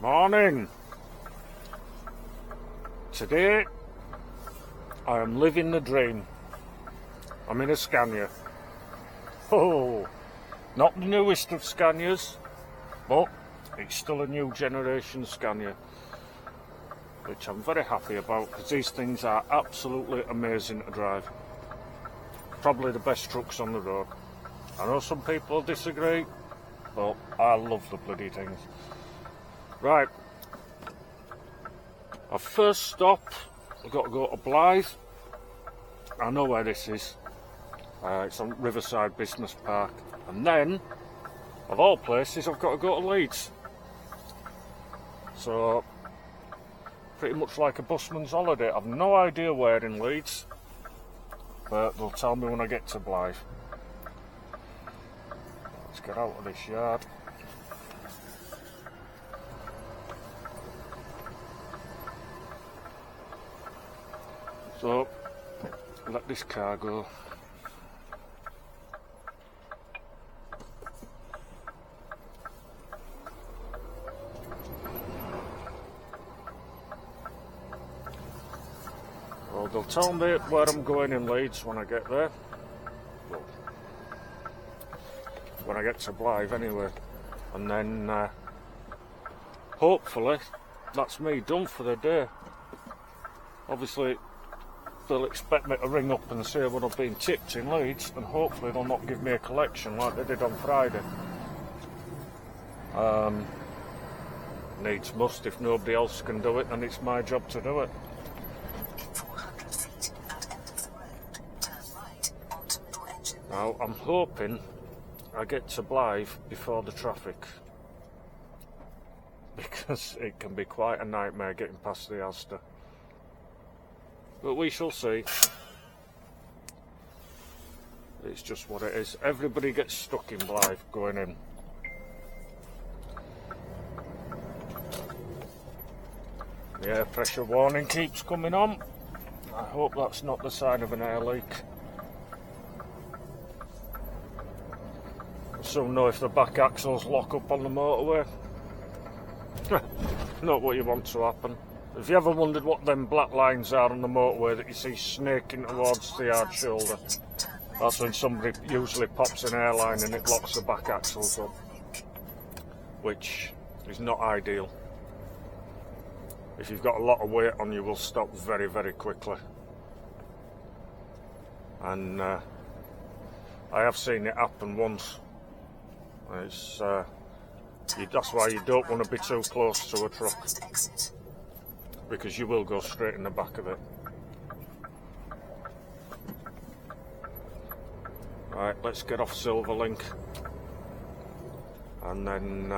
Morning. Today I am living the dream. I'm in a Scania. Oh, not the newest of Scanias, but it's still a new generation Scania, which I'm very happy about because these things are absolutely amazing to drive. Probably the best trucks on the road. I know some people disagree, but I love the bloody things. Right, our first stop, we've got to go to Blythe. I know where this is. It's on Riverside Business Park. And then, of all places, I've got to go to Leeds. So, pretty much like a busman's holiday. I've no idea where in Leeds, but they'll tell me when I get to Blythe. Let's get out of this yard. So, let this car go. Well, they'll tell me where I'm going in Leeds when I get there. Well, when I get to Blythe anyway. And then, hopefully, that's me done for the day. Obviously, they'll expect me to ring up and say what I've been tipped in Leeds, and hopefully they'll not give me a collection like they did on Friday. Needs must. If nobody else can do it, then it's my job to do it. Now, I'm hoping I get to Blythe before the traffic, because it can be quite a nightmare getting past the Asda. But we shall see. It's just what it is. Everybody gets stuck in Blythe going in. The air pressure warning keeps coming on. I hope that's not the sign of an air leak. I'll soon know if the back axles lock up on the motorway. Not what you want to happen. Have you ever wondered what them black lines are on the motorway that you see snaking towards the hard shoulder? That's when somebody usually pops an airline and it locks the back axles up, which is not ideal. If you've got a lot of weight on, you will stop very, very quickly. And I have seen it happen once. It's that's why you don't want to be too close to a truck, because you will go straight in the back of it. Right, let's get off Silverlink and then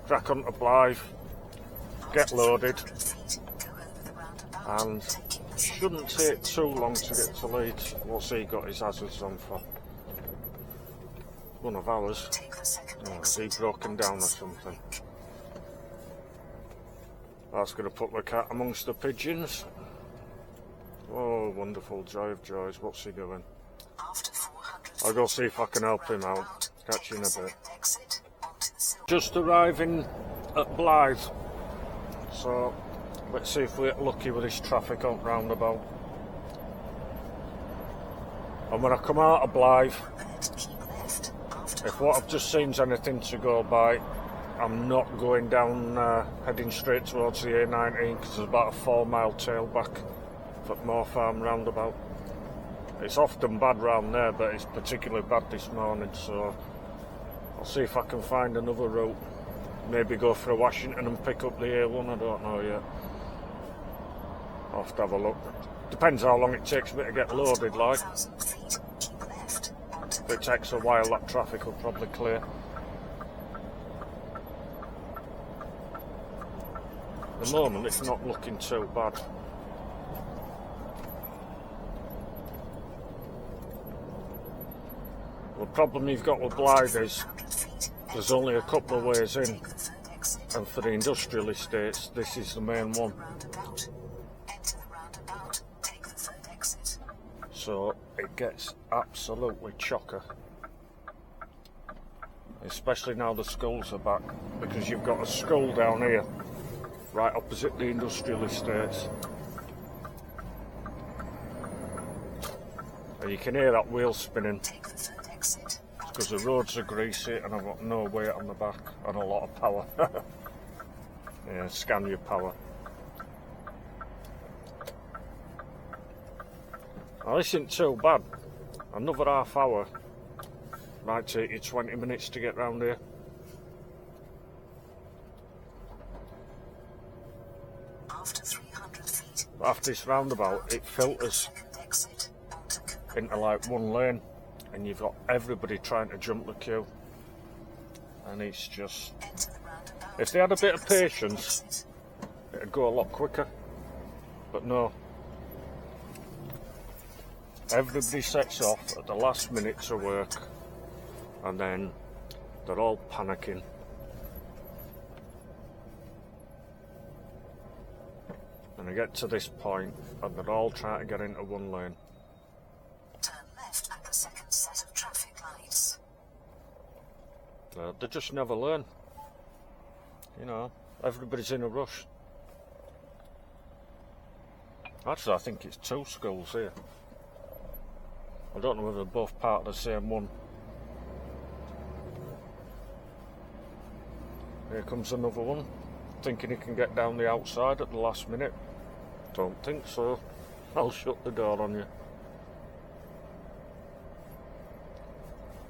crack on to Blythe, get loaded, and shouldn't take too long to get to Leeds. What's he got his hazards on for? One of ours. Oh, is he broken down or something? That's going to put the cat amongst the pigeons. Oh, wonderful joy of joys. What's he doing? I'll go see if I can help him out. Catch you in a bit. Just arriving at Blythe. So, let's see if we get lucky with this traffic on roundabout. And when I come out of Blythe, if what I've just seen's anything to go by, I'm not going down, heading straight towards the A19, because there's about a 4-mile tailback at Moor Farm roundabout. It's often bad round there, but it's particularly bad this morning, so I'll see if I can find another route. Maybe go through Washington and pick up the A1, I don't know yet. I'll have to have a look. Depends how long it takes me to get loaded, like. If it takes a while, that traffic will probably clear. At the moment, it's not looking too bad. The problem you've got with Blythe is there's only a couple of ways in, and for the industrial estates, this is the main one. So it gets absolutely chocker. especially now the schools are back, because you've got a school down here, right opposite the industrial estates. And you can hear that wheel spinning. Take the third exit. Because the roads are greasy and I've got no weight on the back and a lot of power. Yeah, Scania power. Now this isn't too bad. Another half hour. Might take you 20 minutes to get round here. After 300 feet. After this roundabout, it filters into like one lane, and you've got everybody trying to jump the queue. And it's just, if they had a bit of patience, it'd go a lot quicker. But no. Everybody sets off at the last minute to work, and then they're all panicking. And they get to this point, and they're all trying to get into one lane. Turn left at the second set of traffic lights. They just never learn. You know, everybody's in a rush. Actually, I think it's two schools here. I don't know whether they're both part of the same one. Here comes another one, thinking he can get down the outside at the last minute. Don't think so. I'll shut the door on you.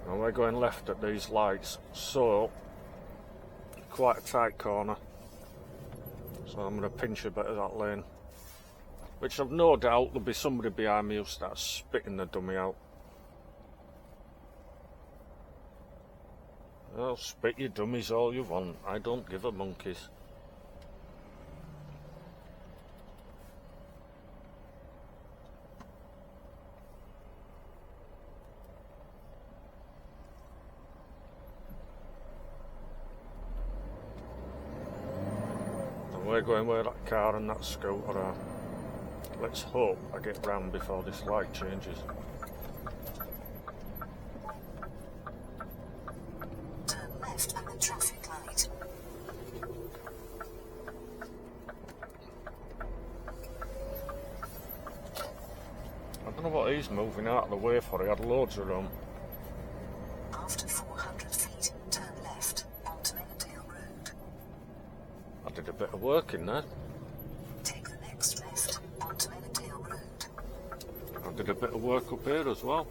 Now we're going left at these lights, so quite a tight corner. So I'm going to pinch a bit of that lane. Which I've no doubt there'll be somebody behind me who starts spitting the dummy out. Well, spit your dummies all you want. I don't give a monkeys. And we're going where that car and that scooter are. Let's hope I get round before this light changes. Turn left at the traffic light. I don't know what he's moving out of the way for. He had loads of room. After 400 feet, turn left onto Ennerdale Road. I did a bit of work in there. Take the next left onto Ennerdale Road. I did a bit of work up here as well.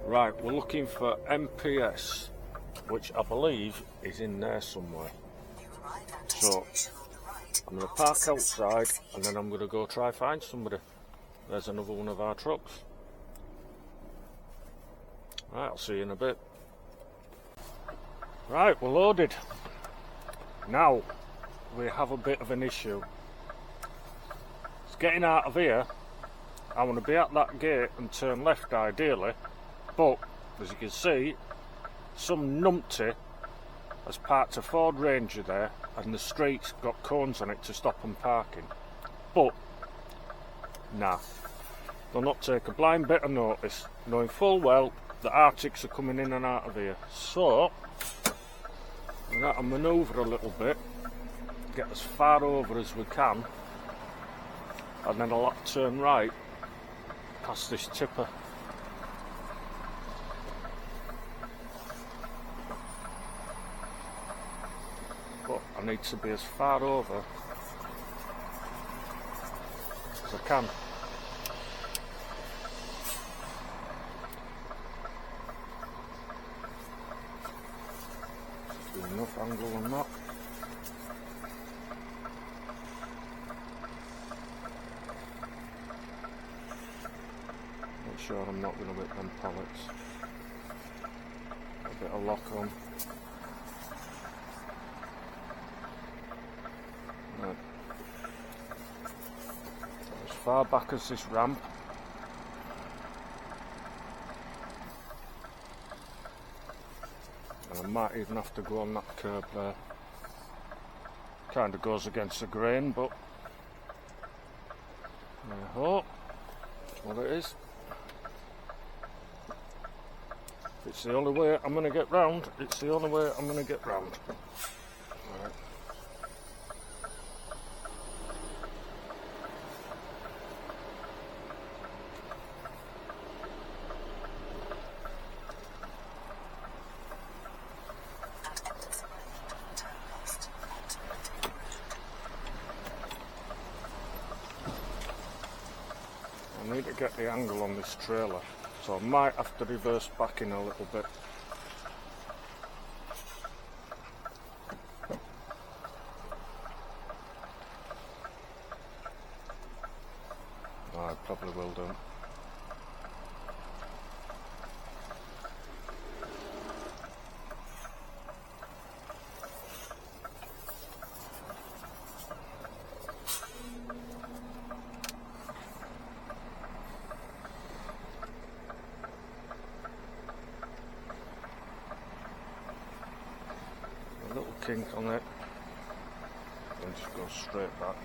Right, we're looking for MPS, which I believe is in there somewhere. You arrive at So, destination on the right. I'm going to after park 600 outside feet. and then I'm going to go try find somebody. There's another one of our trucks. Right, I'll see you in a bit. Right, we're loaded. Now, we have a bit of an issue. It's getting out of here. I want to be at that gate and turn left ideally, but as you can see, some numpty has parked a Ford Ranger there and the street's got cones on it to stop them parking. But, nah, they'll not take a blind bit of notice, knowing full well the Arctics are coming in and out of here. So, we're going to manoeuvre a little bit, get as far over as we can, and then I'll have to turn right past this tipper. But I need to be as far over as I can. Just enough angle on that. Make sure I'm not going to whip them pallets. A bit of lock on. Right. As far back as this ramp. And I might even have to go on that curb there. Kind of goes against the grain, but there you go. That's what it is. If it's the only way I'm going to get round, it's the only way I'm going to get round. Right. I need to get the angle on this trailer, so I might have to reverse back in a little bit. I probably will do. A little kink on it, and just go straight back.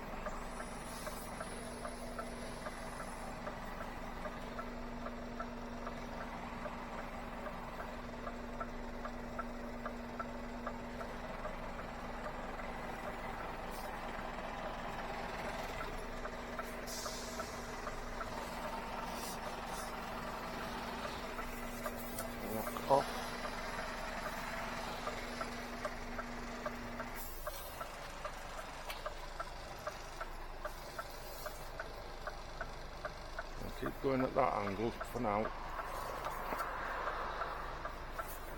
Lock off. Keep going at that angle for now.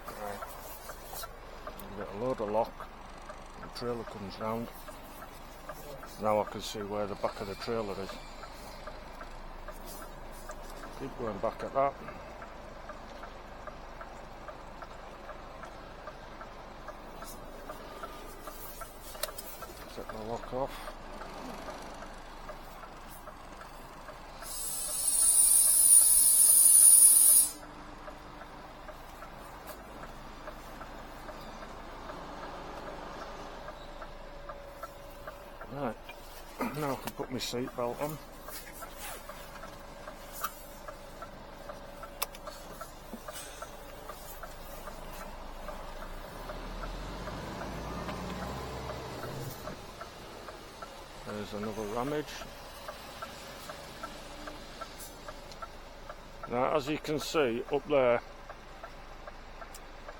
Right. Get a load of lock. The trailer comes round. Now I can see where the back of the trailer is. Keep going back at that. Take the lock off. Right, now I can put my seatbelt on. There's another ramage. Now, as you can see up there,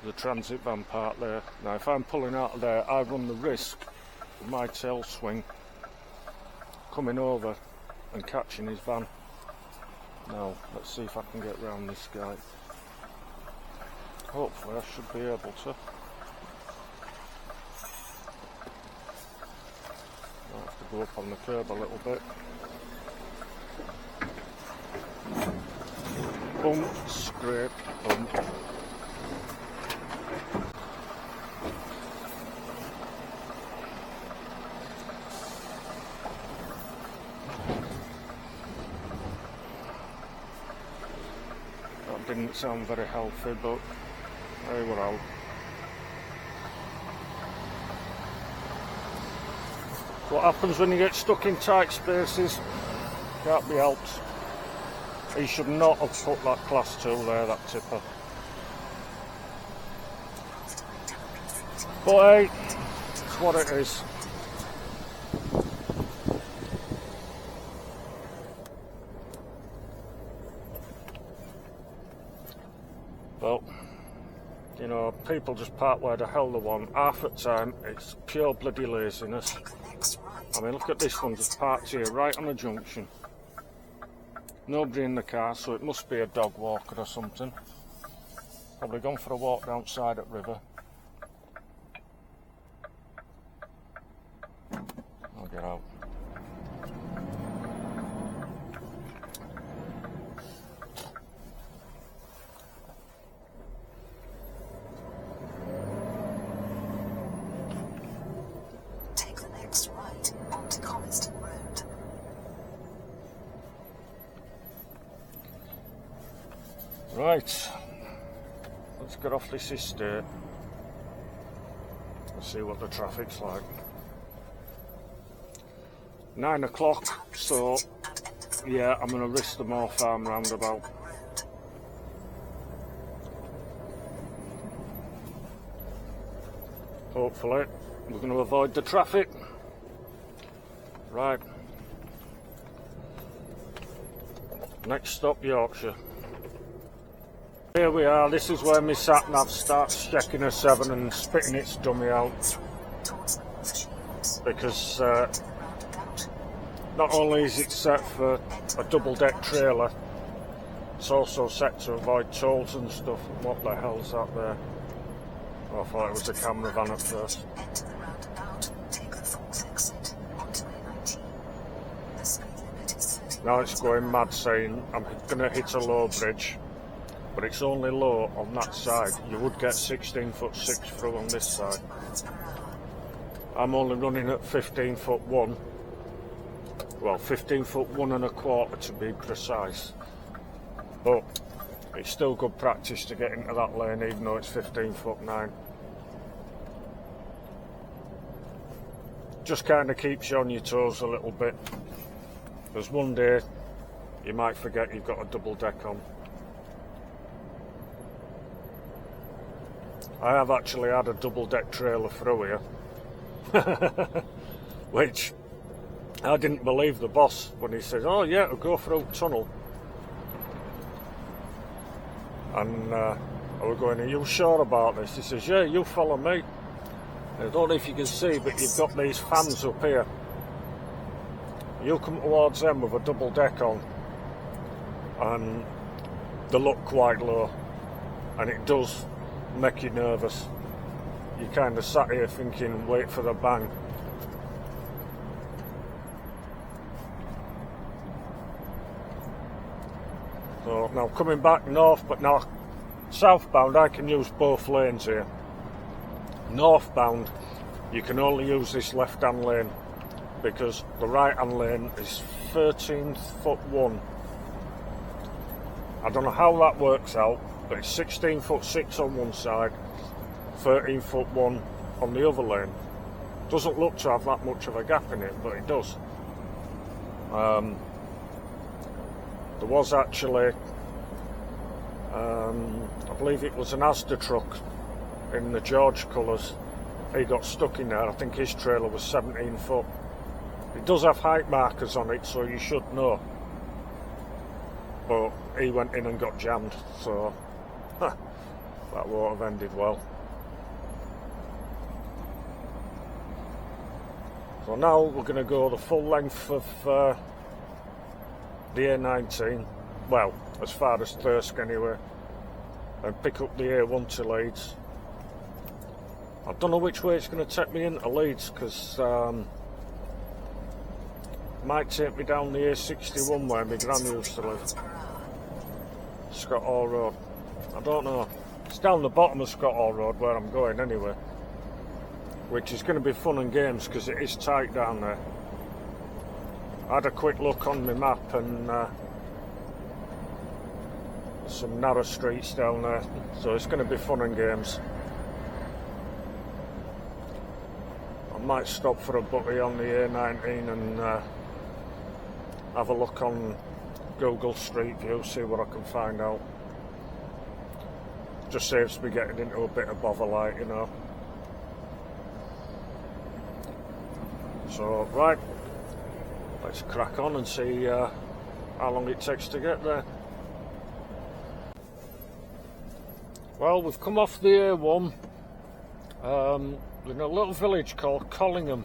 the transit van part there. Now, if I'm pulling out of there, I run the risk of my tail swing coming over and catching his van. Now, let's see if I can get round this guy. Hopefully, I should be able to. I'll have to go up on the curb a little bit. Bump, scrape, bump. That didn't sound very healthy, but there we're out. What happens when you get stuck in tight spaces? Can't be helped. He should not have put that class 2 there, that tipper. But hey, it's what it is. Well, you know, people just park where the hell they want. Half the time, it's pure bloody laziness. I mean, look at this one, just parked here, right on the junction. Nobody in the car, so it must be a dog walker or something. Probably gone for a walk outside at river. I'll get out. Take the next right onto Coniston Road. Right, let's get off this estate. Let's see what the traffic's like. 9 o'clock, so yeah, I'm going to risk the Moor Farm roundabout. hopefully. We're going to avoid the traffic. Right. Next stop, Yorkshire. Here we are. This is where my sat nav starts checking a 7 and spitting its dummy out. Because not only is it set for a double deck trailer, it's also set to avoid tolls and stuff. What the hell's that there? Oh, I thought it was a camera van at first. Now it's going mad saying I'm going to hit a low bridge, but it's only low on that side. You would get 16'6" through on this side. I'm only running at 15'1". Well, 15'1 and a quarter to be precise. But it's still good practice to get into that lane, even though it's 15'9". Just kind of keeps you on your toes a little bit. Because one day you might forget you've got a double deck on. I have actually had a double deck trailer through here, which I didn't believe the boss when he said, "Oh yeah, it'll go through tunnel." And I was going, "Are you sure about this?" He says, "Yeah, you follow me." I don't know if you can see, but you've got these fans up here. You come towards them with a double deck on, and they look quite low, and it does make you nervous. You kind of sat here thinking, wait for the bang. So now coming back north, but now southbound I can use both lanes here. Northbound you can only use this left hand lane, because the right hand lane is 13'1". I don't know how that works out, but it's 16'6" on one side, 13'1" on the other lane. Doesn't look to have that much of a gap in it, but it does. There was actually, I believe it was an Asda truck in the George colours. He got stuck in there. I think his trailer was 17 foot. It does have height markers on it, so you should know. But he went in and got jammed, so that won't have ended well. So now we're going to go the full length of the A19, well, as far as Thirsk anyway, and pick up the A1 to Leeds. I don't know which way it's going to take me into Leeds, because might take me down the A61 where my gran used to live. Scott Hall Road. I don't know. It's down the bottom of Scott Hall Road where I'm going anyway. Which is going to be fun and games because it is tight down there. I had a quick look on my map and some narrow streets down there. So it's going to be fun and games. I might stop for a butty on the A19 and have a look on Google Street View, see what I can find out. Just saves me getting into a bit of bother, like, you know. So, right, let's crack on and see how long it takes to get there. Well, we've come off the A1 in a little village called Collingham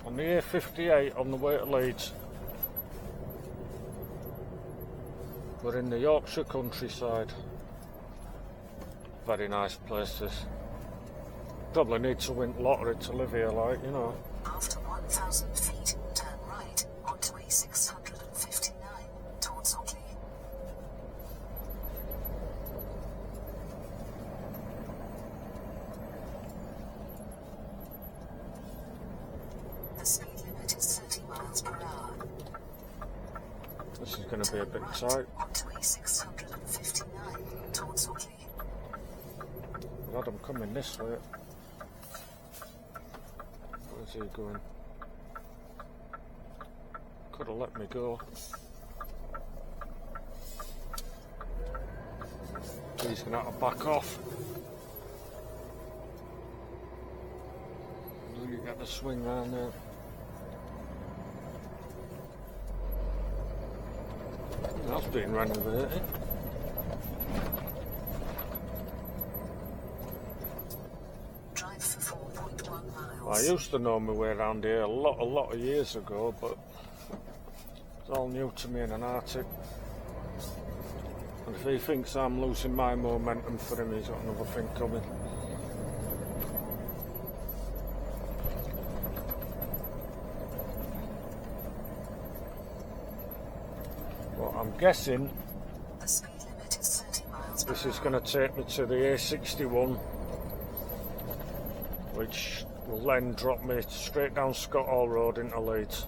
on the A58 on the way to Leeds. We're in the Yorkshire countryside. Very nice place this. Probably need to win lottery to live here, like, you know. After 1,000 feet, turn right onto A659 towards Otley. The speed limit is 30 miles per hour. This is going to be a bit tight. Onto A659 towards Otley. God, I'm coming this way. Where's he going? Could have let me go. He's going to have to back off. You get the swing round there. That's been renovated. Drive for 4.1 I miles. used to know my way around here a lot of years ago, but it's all new to me in an Arctic. And if he thinks I'm losing my momentum for him, he's got another thing coming. But I'm guessing The speed limit is 30 miles per this is hour. going to take me to the A61, which will then drop me straight down Scott Hall Road into Leeds.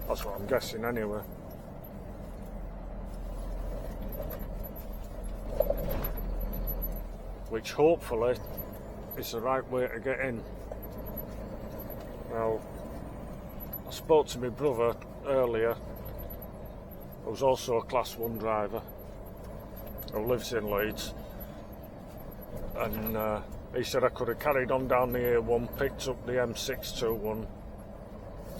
That's what I'm guessing anyway. Which hopefully is the right way to get in. Now, I spoke to my brother earlier, who's also a Class 1 driver, who lives in Leeds, and he said I could have carried on down the A1, picked up the M621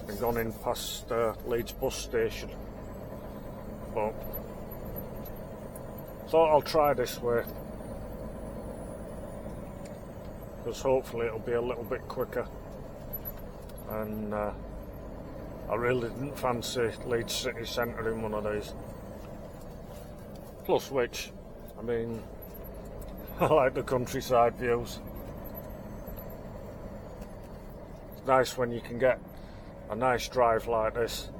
and gone in past Leeds bus station, but thought I'll try this way, because hopefully it'll be a little bit quicker. And I really didn't fancy Leeds city centre in one of these. Plus which, I mean, I like the countryside views. It's nice when you can get a nice drive like this.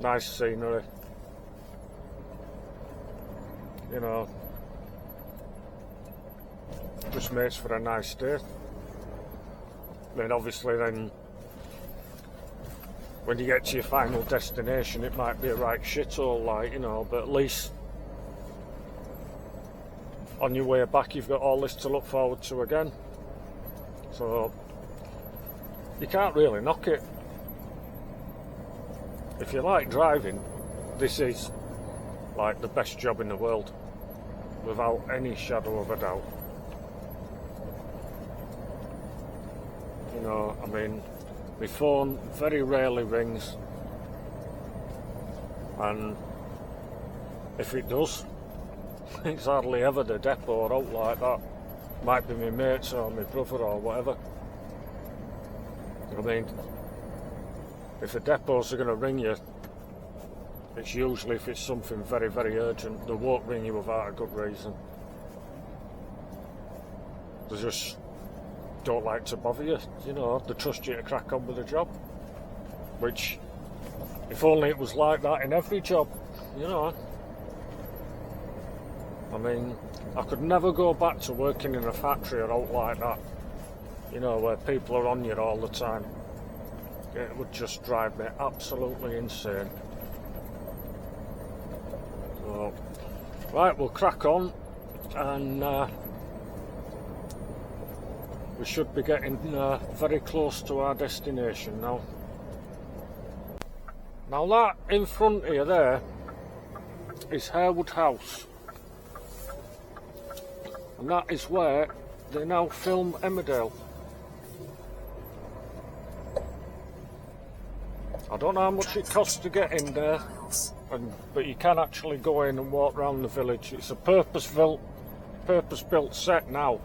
Nice scenery. You know, just makes for a nice day. I mean, obviously then when you get to your final destination it might be a right shithole, like, you know, but at least on your way back you've got all this to look forward to again. So you can't really knock it. If you like driving, this is like the best job in the world, without any shadow of a doubt. You know, I mean, my phone very rarely rings, and if it does, it's hardly ever the depot or out like that. Might be my mates or my brother or whatever. I mean, if the depots are going to ring you, it's usually if it's something very, very urgent. They won't ring you without a good reason. They just don't like to bother you, you know, they trust you to crack on with the job. Which, if only it was like that in every job, you know. I mean, I could never go back to working in a factory or out like that, you know, where people are on you all the time. It would just drive me absolutely insane. So, right, we'll crack on, and we should be getting very close to our destination now. Now that in front of you there is Harewood House, and that is where they now film Emmerdale. I don't know how much it costs to get in there, but you can actually go in and walk around the village. It's a purpose-built set now.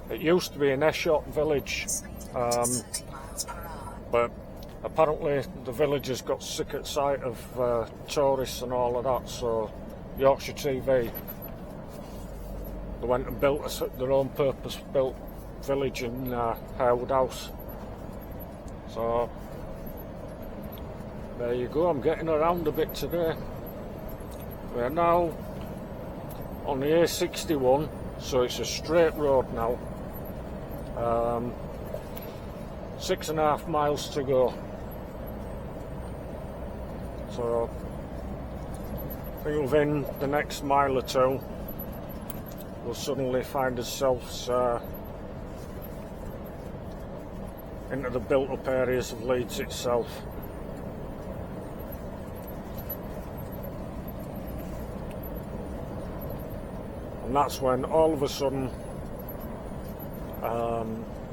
It used to be an Eshot village, but apparently the villagers got sick at sight of tourists and all of that, so Yorkshire TV, they went and built their own purpose-built village in Harewood House. So there you go, I'm getting around a bit today. We're now on the A61, so it's a straight road now. 6.5 miles to go. So I think within the next mile or two we'll suddenly find ourselves into the built-up areas of Leeds itself. And that's when all of a sudden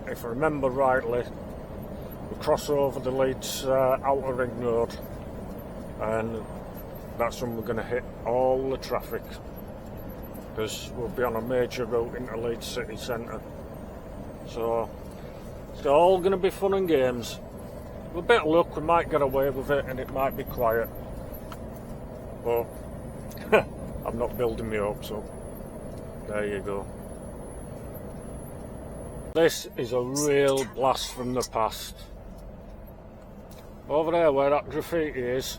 If I remember rightly, we cross over the Leeds outer ring road, and that's when we're going to hit all the traffic, because we'll be on a major route into Leeds city centre. So it's all going to be fun and games. With a bit of luck we might get away with it and it might be quiet, but I'm not building my hopes up. There you go. This is a real blast from the past. Over there where that graffiti is,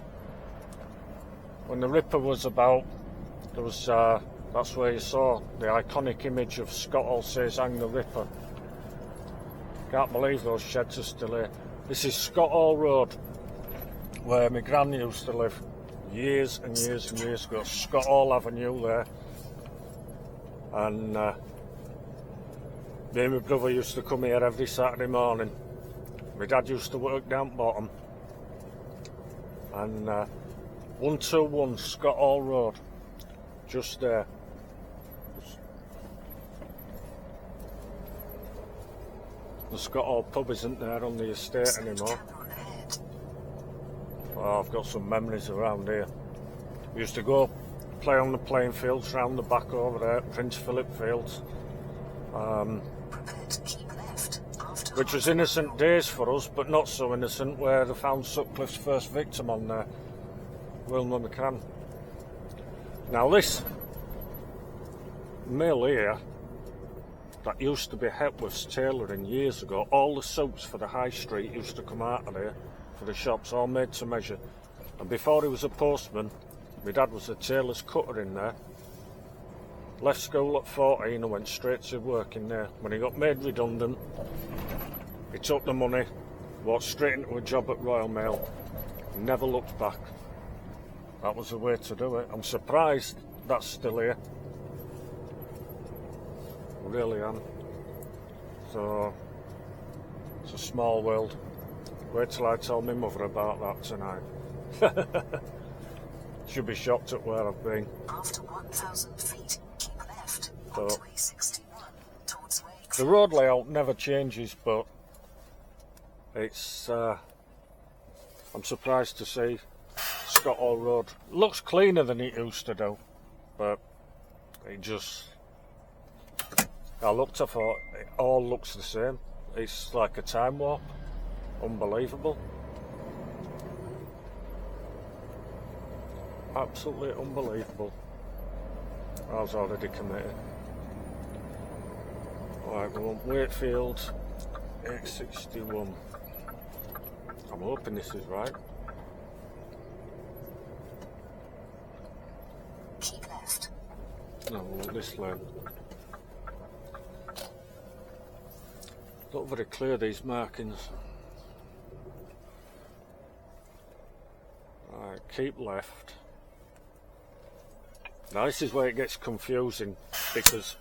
when the Ripper was about, there was that's where you saw the iconic image of Scott Hall says hang the Ripper. Can't believe those sheds are still here. This is Scott Hall Road, where my gran used to live years and years and years ago. Scott Hall Avenue there. And me and my brother used to come here every Saturday morning. My dad used to work down bottom. And 121 Scott Hall Road, just there. The Scott Hall pub isn't there on the estate anymore. Oh, I've got some memories around here. We used to go play on the playing fields round the back over there, Prince Philip Fields, which was innocent days for us, but not so innocent, where they found Sutcliffe's first victim on there, Wilma McCann. Now this mill here, that used to be Hepworth's tailoring years ago, all the suits for the high street used to come out of there, for the shops, all made to measure. And before he was a postman, my dad was a tailor's cutter in there. Left school at 14 and went straight to work in there. When he got made redundant, he took the money, walked straight into a job at Royal Mail, never looked back. That was the way to do it. I'm surprised that's still here. I really am. So it's a small world. Wait till I tell my mother about that tonight. She'll be shocked at where I've been. After 1,000 feet, keep left onto A61 towards Wakes. The road layout never changes, but it's I'm surprised to see Scott Hall Road looks cleaner than it used to do, but it just, I thought it all looks the same. It's like a time warp. Unbelievable. Absolutely unbelievable. I was already committed. Right, we're on Wakefield, 861. I'm hoping this is right. Keep left. No, well, this lane. Not very clear, these markings. Right, keep left. Now this is where it gets confusing, because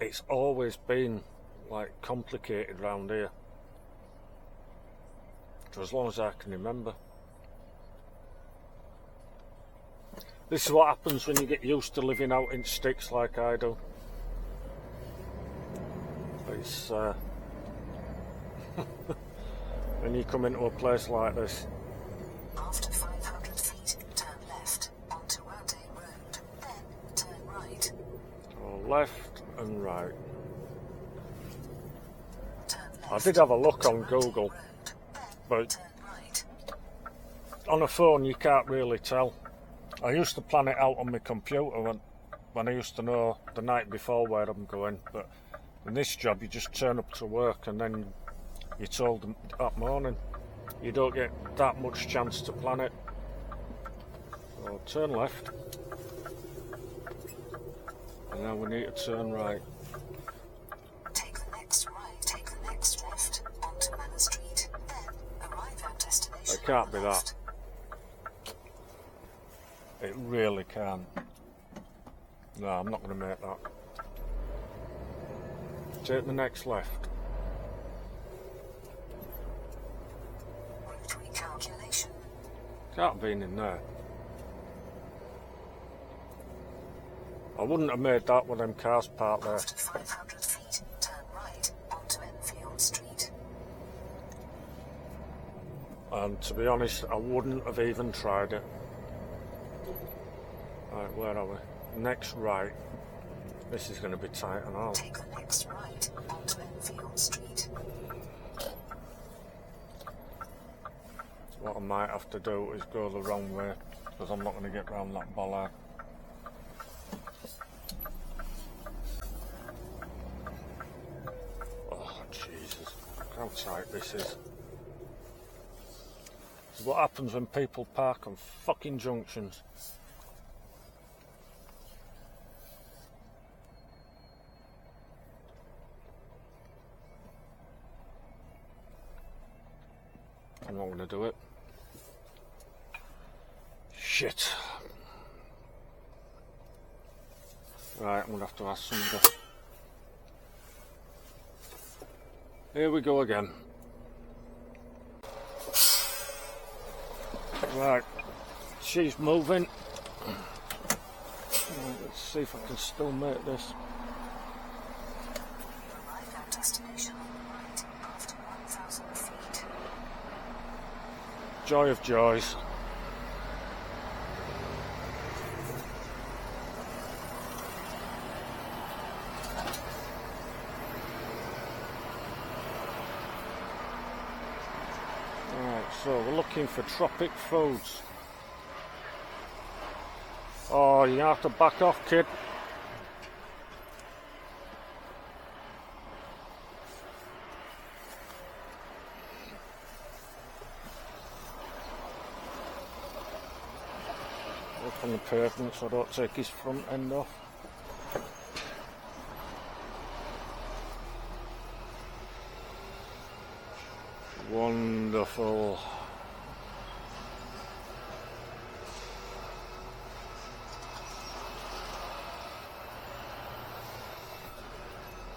it's always been like complicated round here, for as long as I can remember. This is what happens when you get used to living out in sticks like I do. It's when you come into a place like this. After 500 feet, turn left onto workday road, then turn right. So left and right. Turn I left did have a look on onto Workday Google, Road, then but turn right. on a phone you can't really tell. I used to plan it out on my computer when I used to know the night before where I'm going, but in this job you just turn up to work and then you're told that morning. You don't get that much chance to plan it. So turn left. And now we need to turn right. Take the next right, take the next left onto Manor Street, then arrive at destination. It can't on be the that. left. It really can't. No, I'm not going to make that. Take the next left. Route recalculation. Can't have been in there. I wouldn't have made that with them cars parked there. After 500 feet, turn right onto Enfield Street. And to be honest, I wouldn't have even tried it. Right, where are we? Next right. This is going to be tight and all. Take the next right onto Enfield Street. What I might have to do is go the wrong way, because I'm not going to get round that bollard. Oh, Jesus. Look how tight this is. This is what happens when people park on fucking junctions. I'm not going to do it. Shit. Right, I'm going to have to ask somebody. Here we go again. Right, she's moving. Let's see if I can still make this. Arrive at destination on the right after 1,000 feet. Joy of joys. Right, so we're looking for tropic foods. Oh, you have to back off, kid. Up on the pavement so I don't take his front end off. Wonderful.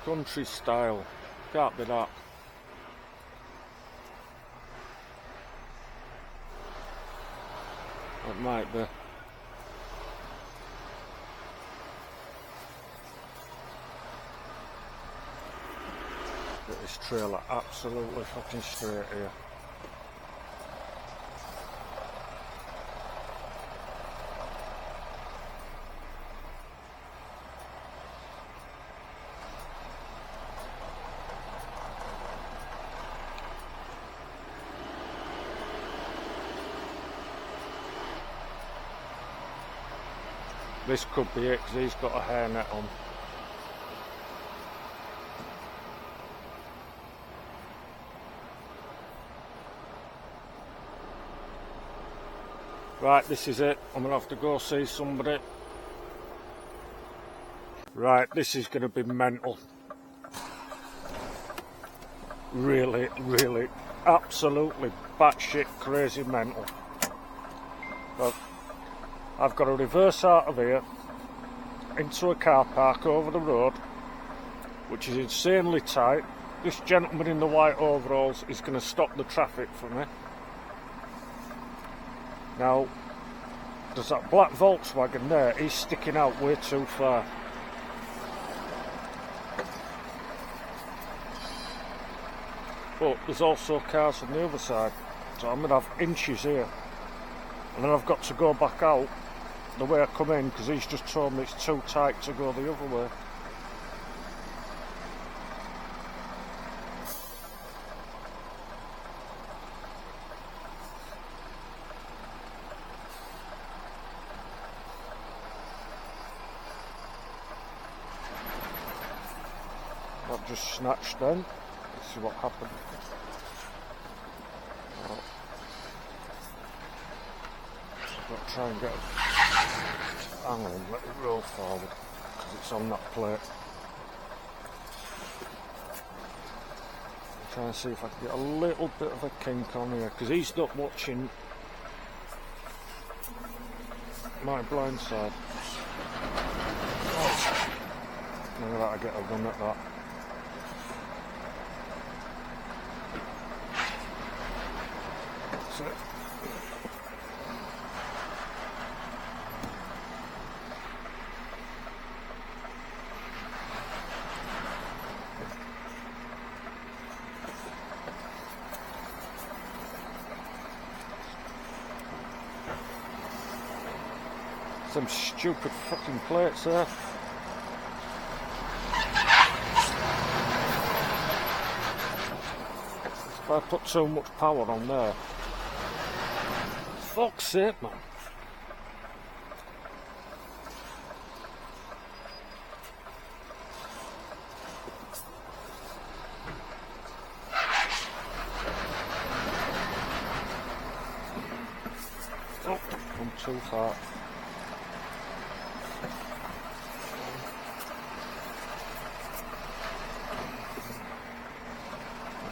Country style. Can't be that. It might be. Get this trailer absolutely fucking straight here. This could be it because he's got a hairnet on. Right, this is it. I'm going to have to go see somebody. Right, this is going to be mental. Really, really, absolutely batshit crazy mental. But I've got to reverse out of here into a car park over the road, which is insanely tight. This gentleman in the white overalls is going to stop the traffic for me. Now, there's that black Volkswagen there, he's sticking out way too far. But there's also cars on the other side, so I'm going to have inches here. And then I've got to go back out the way I come in, because he's just told me it's too tight to go the other way. That just snatched then. Let's see what happened. Right. I've got to try and get it. Hang on, let it roll forward because it's on that plate. I'll try and see if I can get a little bit of a kink on here, because he's not watching my blind side. Oh. Maybe that'll get a run at that. That's it. Them stupid fucking plates there. If I put too much power on there. Fuck's sake, man. Oh, I'm too far.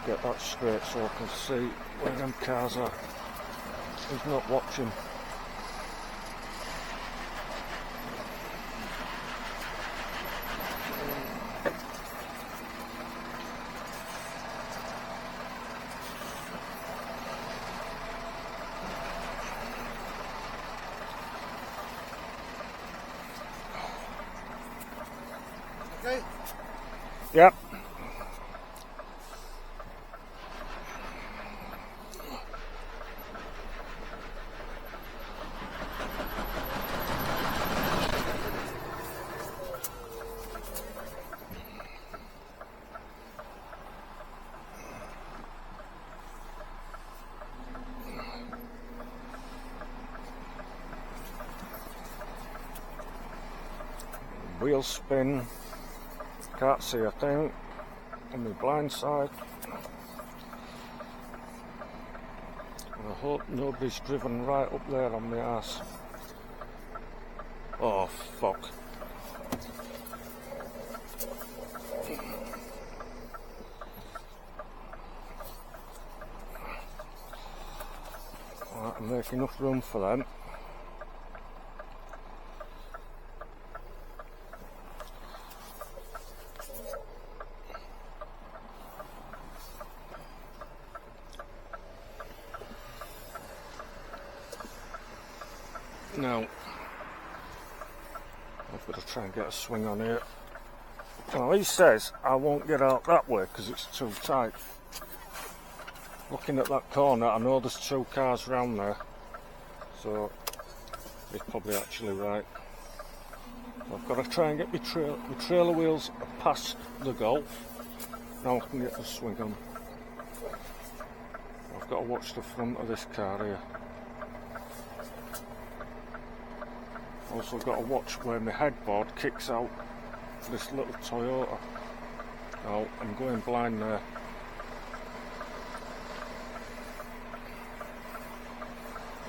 Get that straight so I can see where them cars are. He's not watching. Okay. Yep. Wheel spin, can't see a thing on the blind side. And I hope nobody's driven right up there on my ass. Oh fuck. Right, I'll make enough room for them. Now, I've got to try and get a swing on here. Well, he says I won't get out that way because it's too tight. Looking at that corner, I know there's two cars round there, so he's probably actually right. I've got to try and get my trailer wheels past the Golf. Now I can get the swing on. I've got to watch the front of this car here. Also got to watch where my headboard kicks out this little Toyota. Oh, I'm going blind there.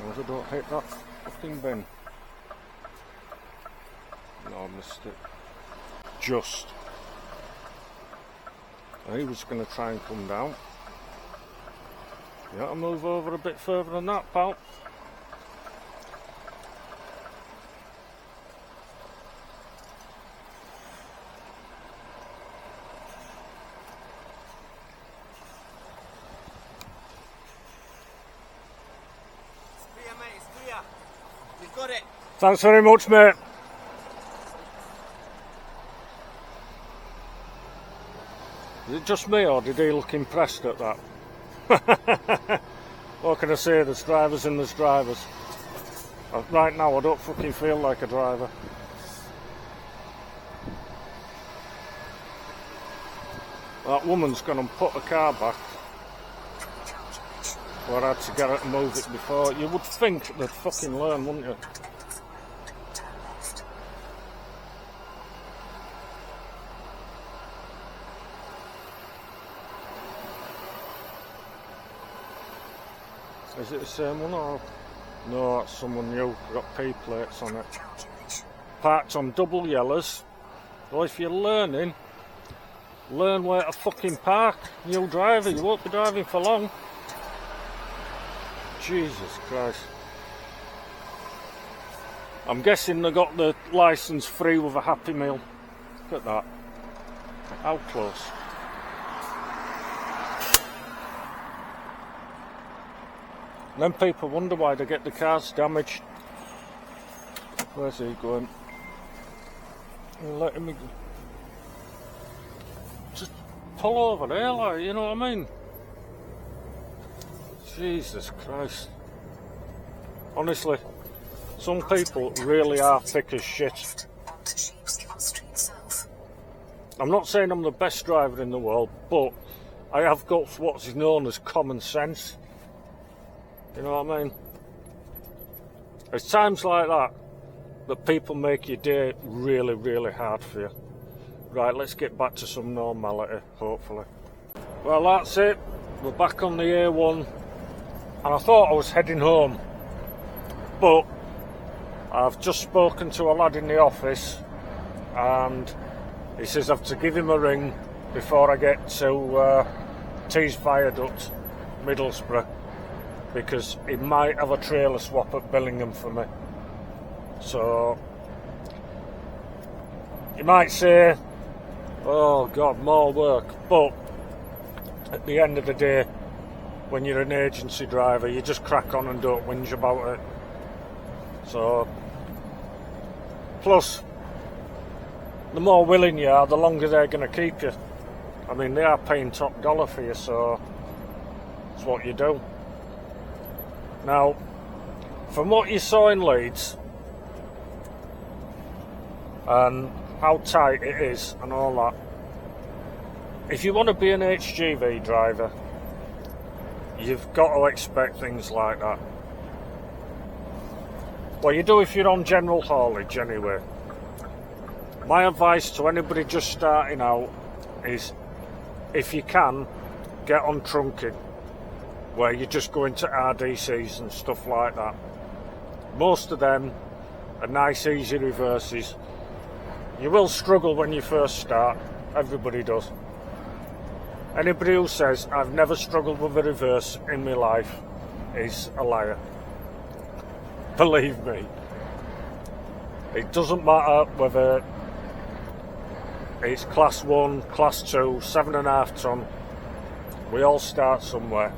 I don't hit that fucking bin. No, I missed it. Just. He was going to try and come down. You got to move over a bit further than that, pal. Got it. Thanks very much, mate. Is it just me, or did he look impressed at that? What can I say? There's drivers and there's drivers. Right now, I don't fucking feel like a driver. That woman's gone and put the car back. Well, I had to get her to move it before. You would think they'd fucking learn, wouldn't you? Turn left. Is it the same one or? No, that's someone new. Got P plates on it. Calculation. Parked on double yellows. Well, if you're learning, learn where to fucking park. New driver, you won't be driving for long. Jesus Christ. I'm guessing they got the licence free with a Happy Meal. Look at that. How close. Then people wonder why they get the cars damaged. Where's he going? Let him just pull over there, like, you know what I mean? Jesus Christ. Honestly, Some people really are thick as shit. Onto Sheepscot Street South. I'm not saying I'm the best driver in the world, but I have got what's known as common sense. You know what I mean? It's times like that that people make your day really, really hard for you. Right, let's get back to some normality, hopefully. Well, that's it. We're back on the A1, and I thought I was heading home, but I've just spoken to a lad in the office, and he says I have to give him a ring before I get to Tees Viaduct, Middlesbrough, because he might have a trailer swap at Billingham for me. So you might say, oh God, more work, but at the end of the day, when you're an agency driver, you just crack on and don't whinge about it. So, plus, the more willing you are, the longer they're going to keep you. I mean, they are paying top dollar for you, so it's what you do. Now, from what you saw in Leeds, and how tight it is and all that, if you want to be an HGV driver, you've got to expect things like that. Well, you do if you're on general haulage anyway. My advice to anybody just starting out is, if you can, get on trunking, where you just go into RDCs and stuff like that. Most of them are nice, easy reverses. You will struggle when you first start, everybody does. Anybody who says, I've never struggled with a reverse in my life, is a liar. Believe me. It doesn't matter whether it's class 1, class 2, 7.5 ton. We all start somewhere.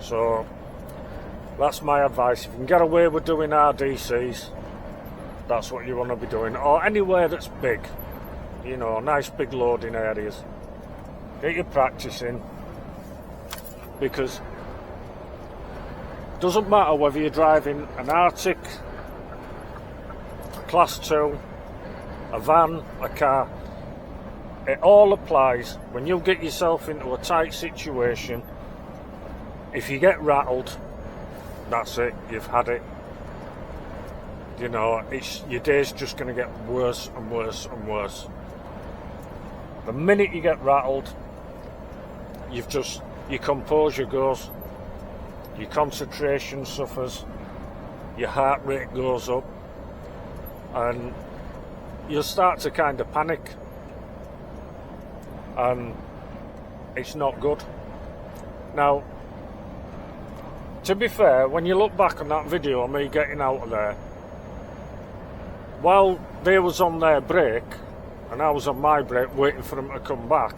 So, that's my advice. If you can get away with doing RDCs, that's what you want to be doing. Or anywhere that's big. You know, nice big loading areas. Get your practice in, because it doesn't matter whether you're driving an Arctic, a class 2, a van, a car. It all applies when you get yourself into a tight situation. If you get rattled, that's it, you've had it. You know, your day's just going to get worse and worse and worse. The minute you get rattled, your composure goes, your concentration suffers, your heart rate goes up, and you'll start to kind of panic, and it's not good. Now, to be fair, when you look back on that video of me getting out of there, while they was on their break and I was on my break waiting for them to come back,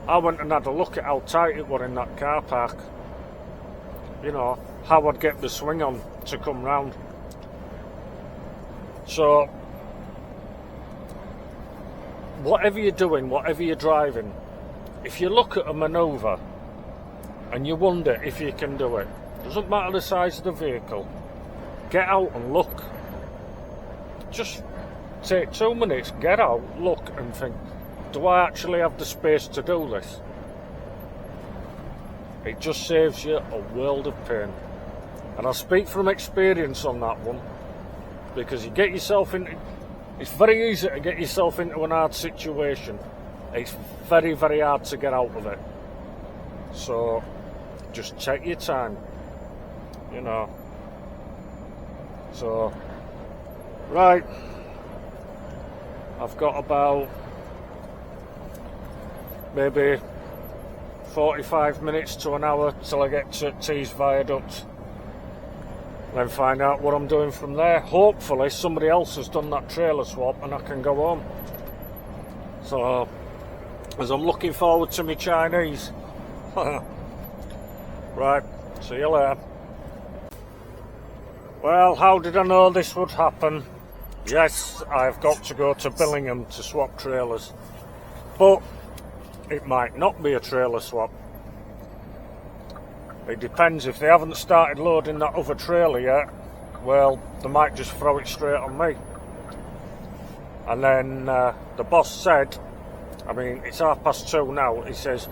I went and had a look at how tight it was in that car park. You know, how I'd get the swing on to come round. So, whatever you're doing, whatever you're driving, if you look at a manoeuvre and you wonder if you can do it, doesn't matter the size of the vehicle, get out and look. Just take 2 minutes, get out, look and think, do I actually have the space to do this? It just saves you a world of pain. And I speak from experience on that one, because you get yourself into, it's very easy to get yourself into an hard situation. It's very, very hard to get out of it. So just take your time, you know. So, right, I've got about maybe 45 minutes to an hour till I get to Tees Viaduct, then find out what I'm doing from there. Hopefully somebody else has done that trailer swap and I can go home. So, as I'm looking forward to my Chinese. Right, see you later. Well, how did I know this would happen? Yes, I've got to go to Billingham to swap trailers, but it might not be a trailer swap. It depends. If they haven't started loading that other trailer yet, well, they might just throw it straight on me. And then the boss said, I mean, it's 2:30 now, he says,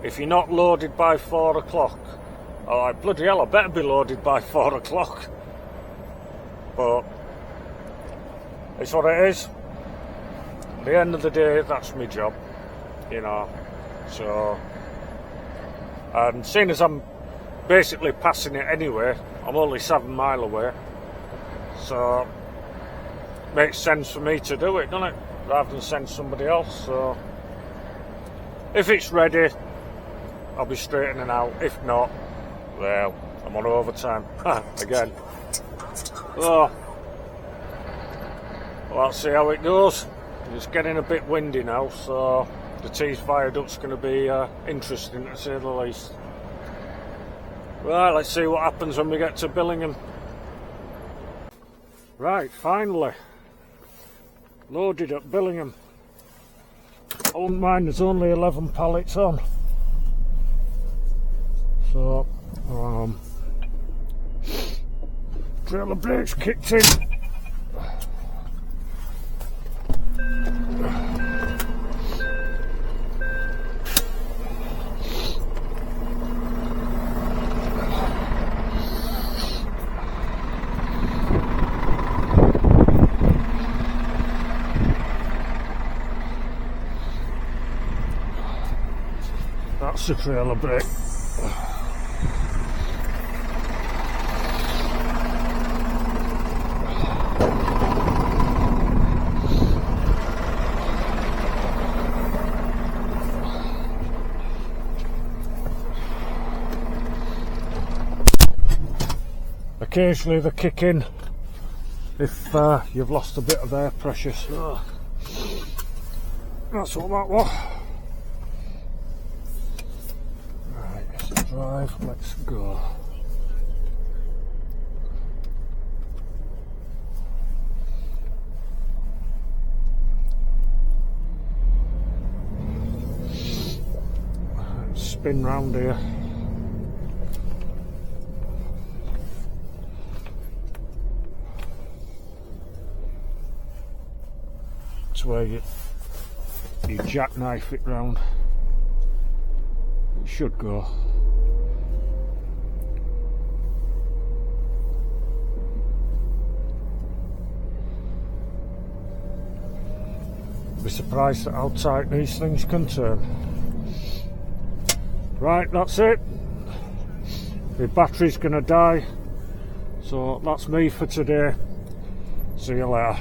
if you're not loaded by 4 o'clock, I'm like, bloody hell, I better be loaded by 4 o'clock. But it's what it is. At the end of the day, that's my job, you know. So, and seeing as I'm basically passing it anyway, I'm only 7 mile away, so makes sense for me to do it, doesn't it, rather than send somebody else. So if it's ready, I'll be straightening out. If not, well, I'm on overtime again. Oh, well, let's see how it goes. It's getting a bit windy now, so the Tees viaduct's going to be interesting, to say the least. Right, let's see what happens when we get to Billingham. Right, finally loaded at Billingham. I wouldn't mind, there's only 11 pallets on. So, trailer brakes kicked in. That's the trailer brake. Occasionally they kick in if you've lost a bit of air pressure, so that's what that was. Right, let's drive, let's go. Let's spin round here. Where you jackknife it round. It should go. Be surprised at how tight these things can turn. Right, that's it. The battery's gonna die. So that's me for today. See you later.